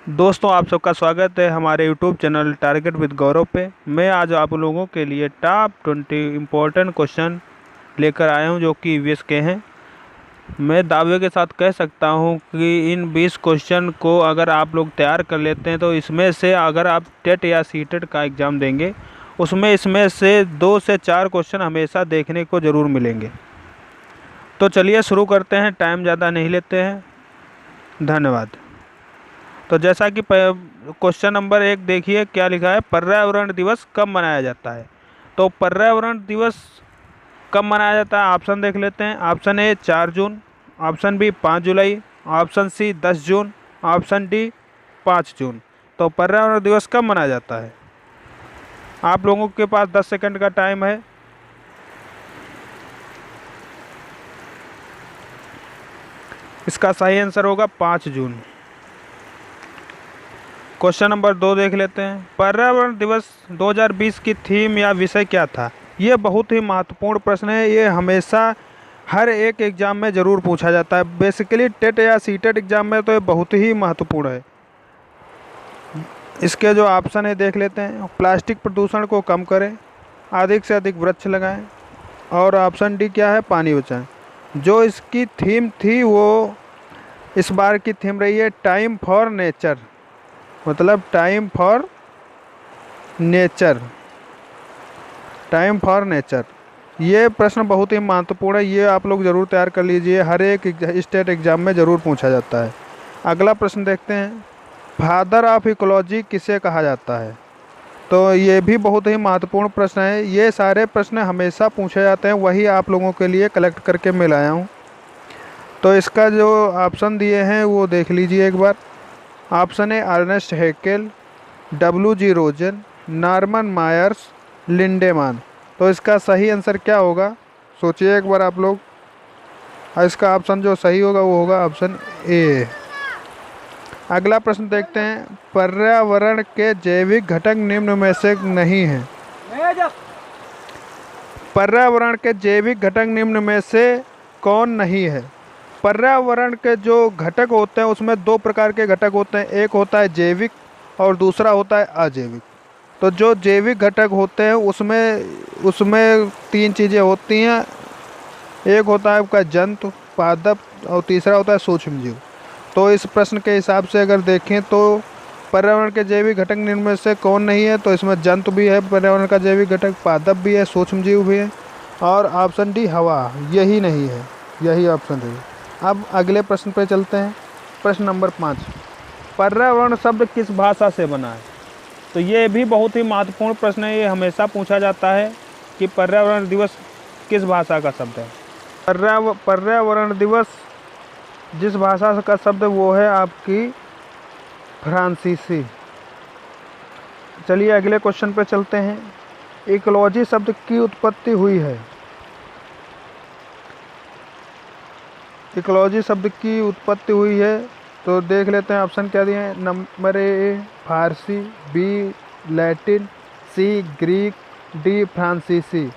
दोस्तों, आप सबका स्वागत है हमारे यूट्यूब चैनल टारगेट विद गौरव पे। मैं आज आप लोगों के लिए टॉप 20 इम्पोर्टेंट क्वेश्चन लेकर आया हूं जो कि ईवीएस के हैं। मैं दावे के साथ कह सकता हूं कि इन 20 क्वेश्चन को अगर आप लोग तैयार कर लेते हैं तो इसमें से अगर आप टेट या सीटेट का एग्ज़ाम देंगे इसमें से 2 से 4 क्वेश्चन हमेशा देखने को ज़रूर मिलेंगे। तो चलिए शुरू करते हैं, टाइम ज़्यादा नहीं लेते हैं। धन्यवाद। तो जैसा कि क्वेश्चन नंबर 1 देखिए क्या लिखा है, पर्यावरण दिवस कब मनाया जाता है। तो पर्यावरण दिवस कब मनाया जाता है, ऑप्शन देख लेते हैं। ऑप्शन ए 4 जून, ऑप्शन बी 5 जुलाई, ऑप्शन सी 10 जून, ऑप्शन डी 5 जून। तो पर्यावरण दिवस कब मनाया जाता है? आप लोगों के पास 10 सेकंड का टाइम है। इसका सही आंसर होगा 5 जून। क्वेश्चन नंबर 2 देख लेते हैं। पर्यावरण दिवस 2020 की थीम या विषय क्या था? ये बहुत ही महत्वपूर्ण प्रश्न है। ये हमेशा हर एक एग्ज़ाम में ज़रूर पूछा जाता है। बेसिकली टेट या सीटेट एग्ज़ाम में तो ये बहुत ही महत्वपूर्ण है। इसके जो ऑप्शन है देख लेते हैं। प्लास्टिक प्रदूषण को कम करें, अधिक से अधिक वृक्ष लगाएं, और ऑप्शन डी क्या है, पानी बचाएं। जो इसकी थीम थी वो इस बार की थीम रही है टाइम फॉर नेचर, मतलब time for nature, time for nature. ये प्रश्न बहुत ही महत्वपूर्ण है, ये आप लोग ज़रूर तैयार कर लीजिए, हर एक स्टेट एग्ज़ाम में ज़रूर पूछा जाता है। अगला प्रश्न देखते हैं। फादर ऑफ इकोलॉजी किसे कहा जाता है? तो ये भी बहुत ही महत्वपूर्ण प्रश्न है। ये सारे प्रश्न हमेशा पूछे जाते हैं, वही आप लोगों के लिए कलेक्ट करके मैं लाया हूँ। तो इसका जो ऑप्शन दिए हैं वो देख लीजिए एक बार। Option A Ernest Haeckel, W.G. Rosen, Norman Myers, Lindemann. तो इसका सही आंसर क्या होगा, सोचिए एक बार आप लोग। इसका ऑप्शन जो सही होगा वो होगा ऑप्शन ए। अगला प्रश्न देखते हैं। पर्यावरण के जैविक घटक निम्न में से नहीं हैं। पर्यावरण के जैविक घटक निम्न में से कौन नहीं है? पर्यावरण के जो घटक होते हैं उसमें 2 प्रकार के घटक होते हैं, एक होता है जैविक और दूसरा होता है अजैविक। तो जो जैविक घटक होते हैं उसमें 3 चीज़ें होती हैं। एक होता है आपका जंतु, पादप और तीसरा होता है सूक्ष्म जीव। तो इस प्रश्न के हिसाब से अगर देखें तो पर्यावरण के जैविक घटक निम्न में से कौन नहीं है, तो इसमें जंतु भी है, पर्यावरण का जैविक घटक, पादप भी है, सूक्ष्म जीव भी है, और ऑप्शन डी हवा, यही नहीं है, यही ऑप्शन है। अब अगले प्रश्न पर चलते हैं। प्रश्न नंबर 5। पर्यावरण शब्द किस भाषा से बना है? तो ये भी बहुत ही महत्वपूर्ण प्रश्न है। ये हमेशा पूछा जाता है कि पर्यावरण दिवस किस भाषा का शब्द है। पर्यावरण दिवस जिस भाषा का शब्द वो है आपकी फ्रांसीसी। चलिए अगले क्वेश्चन पे चलते हैं। इकोलॉजी शब्द की उत्पत्ति हुई है। इकोलॉजी शब्द की उत्पत्ति हुई है तो देख लेते हैं ऑप्शन क्या दिए हैं। नंबर ए फारसी, B Latin, C Greek, D फ्रांसीसी।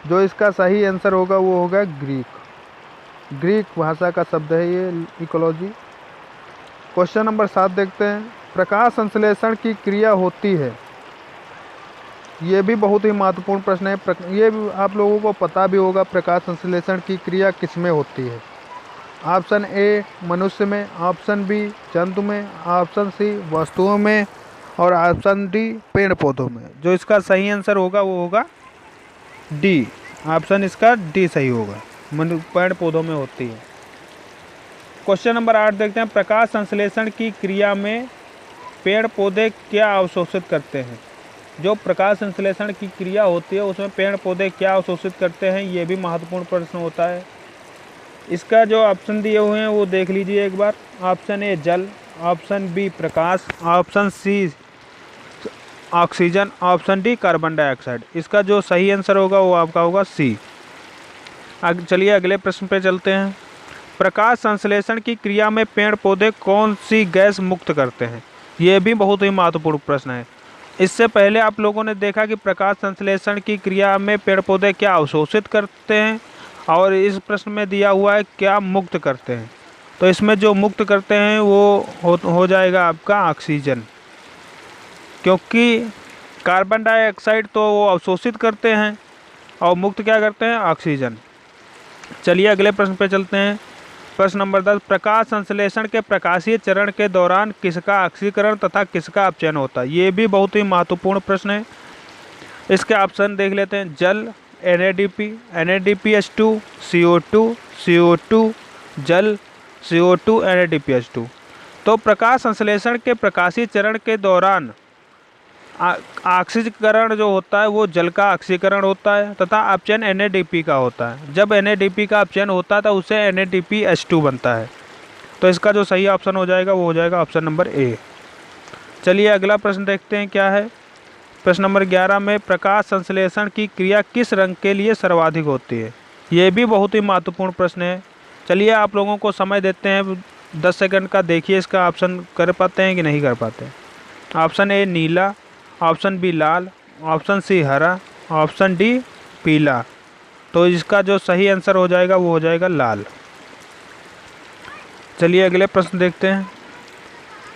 जो इसका सही आंसर होगा वो होगा ग्रीक भाषा का शब्द है ये इकोलॉजी। क्वेश्चन नंबर 7 देखते हैं। प्रकाश संश्लेषण की क्रिया होती है। ये भी बहुत ही महत्वपूर्ण प्रश्न है। ये भी आप लोगों को पता भी होगा, प्रकाश संश्लेषण की क्रिया किस में होती है। ऑप्शन ए मनुष्य में, ऑप्शन बी जंतु में, ऑप्शन सी वस्तुओं में, और ऑप्शन डी पेड़ पौधों में। जो इसका सही आंसर होगा वो होगा डी। ऑप्शन इसका डी सही होगा, पेड़ पौधों में होती है। क्वेश्चन नंबर 8 देखते हैं। प्रकाश संश्लेषण की क्रिया में पेड़ पौधे क्या अवशोषित करते हैं? जो प्रकाश संश्लेषण की क्रिया होती है उसमें पेड़ पौधे क्या अवशोषित करते हैं, ये भी महत्वपूर्ण प्रश्न होता है। इसका जो ऑप्शन दिए हुए हैं वो देख लीजिए एक बार। ऑप्शन ए जल, ऑप्शन बी प्रकाश, option C oxygen, option D carbon dioxide. इसका जो सही आंसर होगा वो आपका होगा सी। चलिए अगले प्रश्न पे चलते हैं। प्रकाश संश्लेषण की क्रिया में पेड़ पौधे कौन सी गैस मुक्त करते हैं? ये भी बहुत ही महत्वपूर्ण प्रश्न है। इससे पहले आप लोगों ने देखा कि प्रकाश संश्लेषण की क्रिया में पेड़ पौधे क्या अवशोषित करते हैं, और इस प्रश्न में दिया हुआ है क्या मुक्त करते हैं। तो इसमें जो मुक्त करते हैं वो हो जाएगा आपका ऑक्सीजन, क्योंकि कार्बन डाइऑक्साइड तो वो अवशोषित करते हैं और मुक्त क्या करते हैं, ऑक्सीजन। चलिए अगले प्रश्न पे चलते हैं। प्रश्न नंबर 10, प्रकाश संश्लेषण के प्रकाशीय चरण के दौरान किसका ऑक्सीकरण तथा किसका अपचयन होता है? ये भी बहुत ही महत्वपूर्ण प्रश्न है। इसके ऑप्शन देख लेते हैं। जल, NADP, NADPH2, CO2, CO2, जल, CO2, NADPH2। तो प्रकाश संश्लेषण के प्रकाशीय चरण के दौरान ऑक्सीकरण जो होता है वो जल का ऑक्सीकरण होता है तथा अपचयन NADP का होता है। जब NADP का अपचयन होता है तो उससे NADPH2 बनता है। तो इसका जो सही ऑप्शन हो जाएगा वो हो जाएगा ऑप्शन नंबर ए। चलिए अगला प्रश्न देखते हैं क्या है। प्रश्न नंबर 11 में प्रकाश संश्लेषण की क्रिया किस रंग के लिए सर्वाधिक होती है? ये भी बहुत ही महत्वपूर्ण प्रश्न है। चलिए आप लोगों को समय देते हैं 10 सेकंड का, देखिए इसका ऑप्शन कर पाते हैं कि नहीं कर पाते हैं। ऑप्शन ए नीला, ऑप्शन बी लाल, ऑप्शन सी हरा, ऑप्शन डी पीला। तो इसका जो सही आंसर हो जाएगा वो हो जाएगा लाल। चलिए अगले प्रश्न देखते हैं।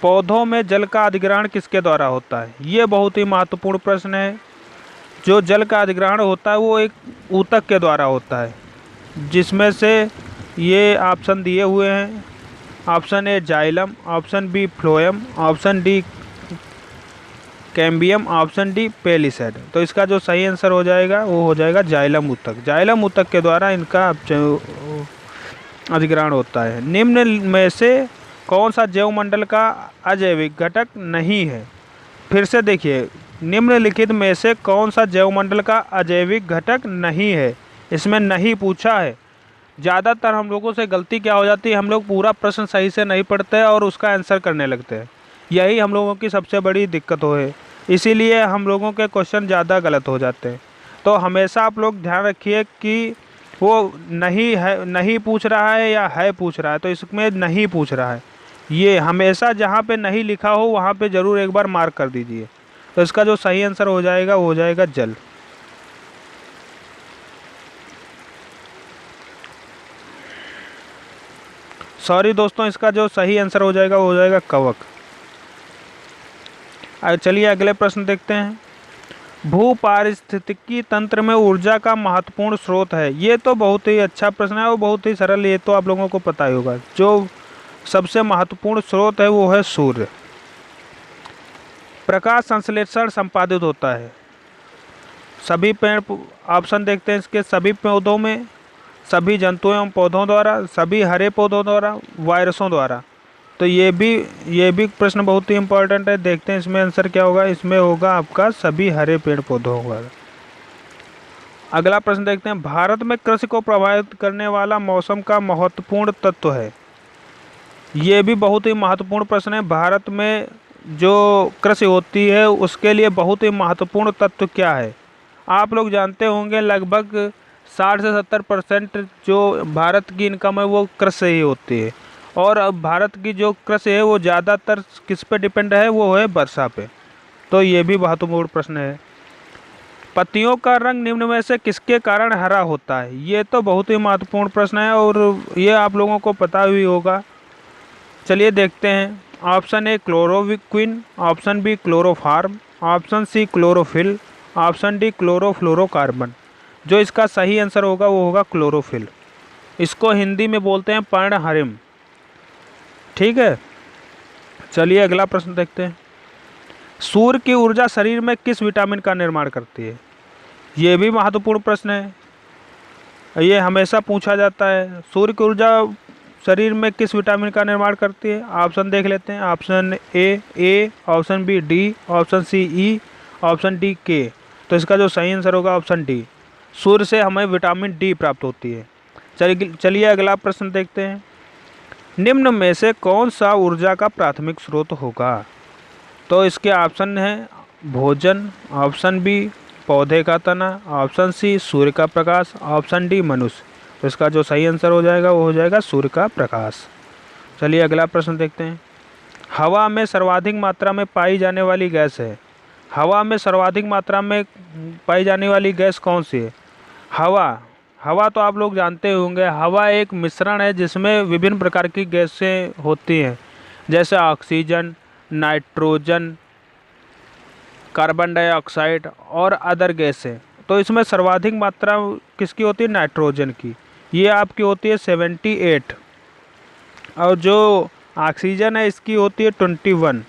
पौधों में जल का अधिग्रहण किसके द्वारा होता है? ये बहुत ही महत्वपूर्ण प्रश्न है। जो जल का अधिग्रहण होता है वो एक ऊतक के द्वारा होता है, जिसमें से ये ऑप्शन दिए हुए हैं। Option A xylem, option B phloem, option D cambium, option D palisade. तो इसका जो सही आंसर हो जाएगा वो हो जाएगा जाइलम ऊतक। जाइलम ऊतक के द्वारा इनका अधिग्रहण होता है। निम्न में से कौन सा जैवमंडल का अजैविक घटक नहीं है? फिर से देखिए, निम्नलिखित में से कौन सा जैवमंडल का अजैविक घटक नहीं है? इसमें नहीं पूछा है। ज़्यादातर हम लोगों से गलती क्या हो जाती है, हम लोग पूरा प्रश्न सही से नहीं पढ़ते और उसका आंसर करने लगते हैं। यही हम लोगों की सबसे बड़ी दिक्कत हो है, इसीलिए हम लोगों के क्वेश्चन ज़्यादा गलत हो जाते हैं। तो हमेशा आप लोग ध्यान रखिए कि वो नहीं पूछ रहा है या है पूछ रहा है। तो इसमें नहीं पूछ रहा है, ये हमेशा जहाँ पे नहीं लिखा हो वहाँ पे ज़रूर एक बार मार्क कर दीजिए। तो इसका जो सही आंसर हो जाएगा वो हो जाएगा जल। सॉरी दोस्तों, इसका जो सही आंसर हो जाएगा वो हो जाएगा कवक। चलिए अगले प्रश्न देखते हैं। भू पारिस्थितिकी तंत्र में ऊर्जा का महत्वपूर्ण स्रोत है? ये तो बहुत ही अच्छा प्रश्न है और बहुत ही सरल, ये तो आप लोगों को पता ही होगा। जो सबसे महत्वपूर्ण स्रोत है वो है सूर्य। प्रकाश संश्लेषण संपादित होता है सभी पेड़, ऑप्शन देखते हैं इसके, सभी पौधों में, सभी जंतुओं एवं पौधों द्वारा, सभी हरे पौधों द्वारा, वायरसों द्वारा। तो ये भी प्रश्न बहुत ही इम्पोर्टेंट है। देखते हैं इसमें आंसर क्या होगा। इसमें होगा आपका सभी हरे पेड़ पौधों द्वारा। अगला प्रश्न देखते हैं। भारत में कृषि को प्रभावित करने वाला मौसम का महत्वपूर्ण तत्व है? ये भी बहुत ही महत्वपूर्ण प्रश्न है। भारत में जो कृषि होती है उसके लिए बहुत ही महत्वपूर्ण तत्व क्या है? आप लोग जानते होंगे लगभग 60 से 70% जो भारत की इनकम है वो कृषि से ही होती है। और अब भारत की जो कृषि है वो ज़्यादातर किस पे डिपेंड है, वो है वर्षा पे। तो ये भी महत्वपूर्ण प्रश्न है। पत्तियों का रंग निम्न में से किसके कारण हरा होता है? ये तो बहुत ही महत्वपूर्ण प्रश्न है और ये आप लोगों को पता भी होगा। चलिए देखते हैं। Option A chloroquine, option B chloroform, option C chlorophyll, option D chlorofluorocarbon. जो इसका सही आंसर होगा वो होगा क्लोरोफिल। इसको हिंदी में बोलते हैं पर्णहरिम। ठीक है, चलिए अगला प्रश्न देखते हैं। सूर्य की ऊर्जा शरीर में किस विटामिन का निर्माण करती है? ये भी महत्वपूर्ण प्रश्न है, ये हमेशा पूछा जाता है। सूर्य की ऊर्जा शरीर में किस विटामिन का निर्माण करती है? ऑप्शन देख लेते हैं। Option A, option B D, option C E, option D K. तो इसका जो सही आंसर होगा ऑप्शन डी। सूर्य से हमें विटामिन डी प्राप्त होती है। चलिए अगला प्रश्न देखते हैं। निम्न में से कौन सा ऊर्जा का प्राथमिक स्रोत होगा? तो इसके ऑप्शन हैं भोजन, ऑप्शन बी पौधे का तना, ऑप्शन सी सूर्य का प्रकाश, ऑप्शन डी मनुष्य। तो इसका जो सही आंसर हो जाएगा वो हो जाएगा सूर्य का प्रकाश। चलिए अगला प्रश्न देखते हैं। हवा में सर्वाधिक मात्रा में पाई जाने वाली गैस है? हवा में सर्वाधिक मात्रा में पाई जाने वाली गैस कौन सी है? हवा तो आप लोग जानते होंगे, हवा एक मिश्रण है जिसमें विभिन्न प्रकार की गैसें होती हैं, जैसे ऑक्सीजन, नाइट्रोजन, कार्बन डाइऑक्साइड और अदर गैसें। तो इसमें सर्वाधिक मात्रा किसकी होती है? नाइट्रोजन की। ये आपकी होती है 78, और जो ऑक्सीजन है इसकी होती है 21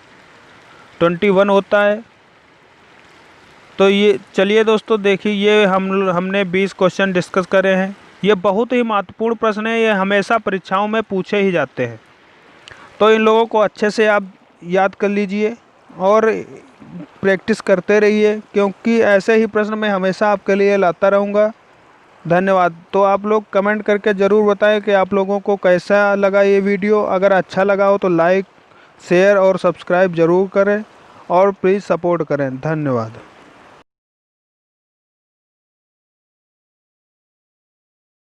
होता है। तो ये चलिए दोस्तों देखिए, ये हमने 20 क्वेश्चन डिस्कस करे हैं। ये बहुत ही महत्वपूर्ण प्रश्न है, ये हमेशा परीक्षाओं में पूछे ही जाते हैं। तो इन लोगों को अच्छे से आप याद कर लीजिए और प्रैक्टिस करते रहिए, क्योंकि ऐसे ही प्रश्न मैं हमेशा आपके लिए लाता रहूँगा। धन्यवाद। तो आप लोग कमेंट करके ज़रूर बताएं कि आप लोगों को कैसा लगा ये वीडियो। अगर अच्छा लगा हो तो लाइक, शेयर और सब्सक्राइब ज़रूर करें और प्लीज़ सपोर्ट करें। धन्यवाद।